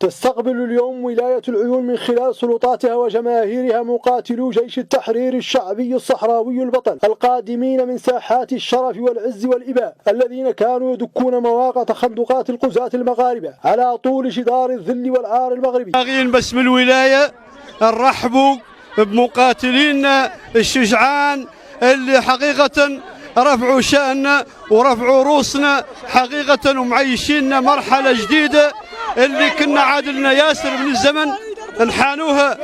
تستقبل اليوم ولاية العيون من خلال سلطاتها وجماهيرها مقاتلو جيش التحرير الشعبي الصحراوي البطل القادمين من ساحات الشرف والعز والإباء، الذين كانوا يدكون مواقع تخندقات القزاة المغاربة على طول جدار الذل والعار المغربي. باسم الولاية نرحبوا بمقاتلينا الشجعان اللي حقيقة رفعوا شأننا ورفعوا روسنا حقيقة ومعيشيننا مرحلة جديدة اللي كنا عادلنا ياسر من الزمن نحانوها.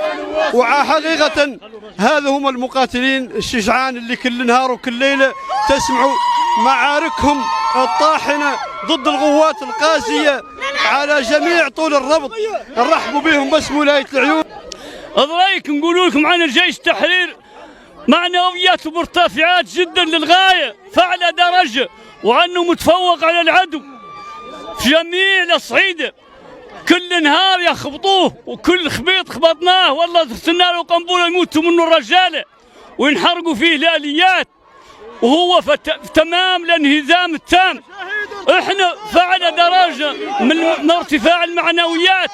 وحقيقة هذا هم المقاتلين الشجعان اللي كل نهار وكل ليلة تسمعوا معاركهم الطاحنة ضد القوات القاسية على جميع طول الربط. نرحبوا بهم باسم ولاية العيون. أضريك نقول لكم عن الجيش التحرير معنوياته مرتفعات جدا للغاية فأعلى درجة، وأنه متفوق على العدو في جميع الأصعدة. كل نهار يخبطوه وكل خبيط خبطناه والله ارسلنا له قنبله يموتوا منه الرجاله وينحرقوا فيه الآليات، وهو في تمام الانهزام التام. احنا فعلى درجه من ارتفاع المعنويات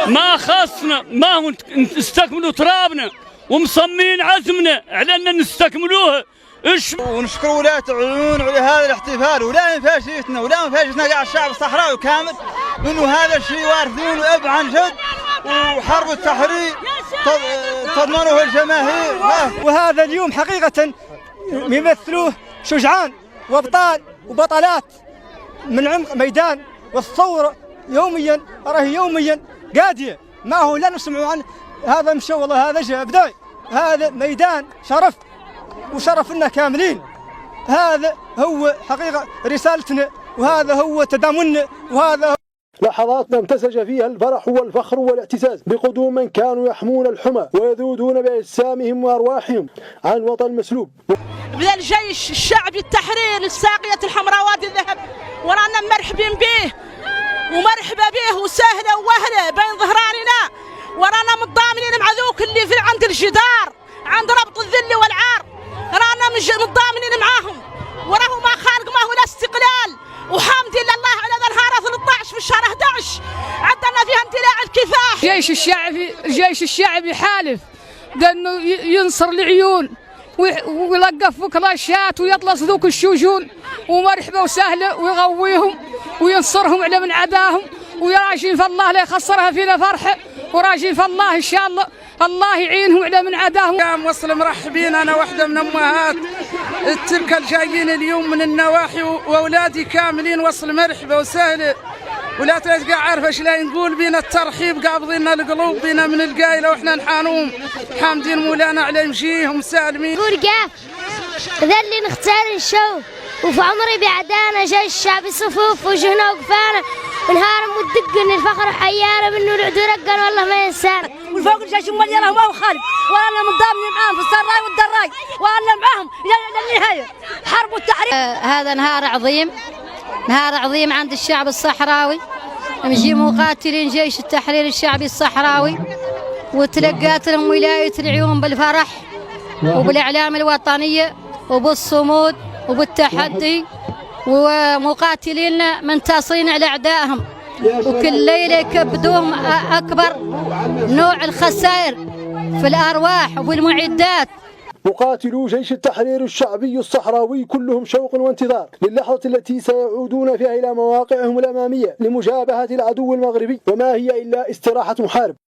ما خاصنا ما هو نستكملوا ترابنا ومصممين عزمنا على ان نستكملوها. ونشكر ولاية العيون على هذا الاحتفال، ولا مفاجئتنا كاع الشعب الصحراوي كامل انه هذا الشيء وارثينه اب عن جد، وحرب التحرير تضمنه الجماهير. وهذا اليوم حقيقة يمثلوه شجعان وابطال وبطلات من عمق ميدان والثورة يوميا يوميا قادية. ما هو لا نسمع عن هذا مشى والله هذا جاء بداية، هذا ميدان شرف وشرفنا كاملين. هذا هو حقيقة رسالتنا، وهذا هو تضامننا، وهذا هو لحظات امتزج فيها الفرح والفخر والاعتزاز بقدوم من كانوا يحمون الحمى ويذودون بأجسامهم وأرواحهم عن وطن مسلوب. بذا الجيش الشعبي التحرير الساقية الحمراء وادي الذهب ورانا مرحبين به ومرحبا به وسهلا وهلا بين ظهراننا، ورانا متضامنين مع ذوك اللي في عند الجدار عند ربط الذل والعار، رانا متضامنين معاهم، وراه ما خالق ما هو لا استقلال. وحمد لله على ذا نهار 13 في الشهر 11 عندنا فيها امتلاع الكفاح. الجيش الشعبي حالف لانه ينصر العيون ويلقف كلاشات ويطلس ذوك الشجون ومرحبا وسهلا ويغويهم وينصرهم على من عداهم، وراجين فالله لا يخسرها فينا فرحه، وراجين فالله ان شاء الله الله يعينهم على من عداهم. كام وصل مرحبين، انا واحده من امهات تلك الجايين اليوم من النواحي واولادي كاملين وصل مرحبا وسهلا، ولا تلقى عارفه ايش لا نقول بينا الترحيب قابضين القلوب بينا من القايله واحنا نحانوم حامدين مولانا على يمشيهم سالمين. قول كيف ذا اللي نختار نشوف وفي عمري بعدانا جيش الشعبي صفوف وجهنا وقفانا ونهار مدقن الفخر حيانا منه العدو رقن والله ما ينسانا. والفوق الجيش مليانه ما هو خالد، وانا متضامنين معاهم في السراي والدراي، وانا معاهم الى النهايه. حرب التحرير هذا نهار عظيم عند الشعب الصحراوي. نجي مقاتلين جيش التحرير الشعبي الصحراوي وتلقات لهم ولاية العيون بالفرح وبالإعلام الوطنية وبالصمود وبالتحدي، ومقاتلين منتصرين على أعدائهم، وكل ليلة يكبدوهم أكبر نوع الخسائر في الأرواح وبالمعدات. مقاتلو جيش التحرير الشعبي الصحراوي كلهم شوق وانتظار للحظة التي سيعودون فيها إلى مواقعهم الأمامية لمجابهة العدو المغربي، وما هي إلا استراحة محارب.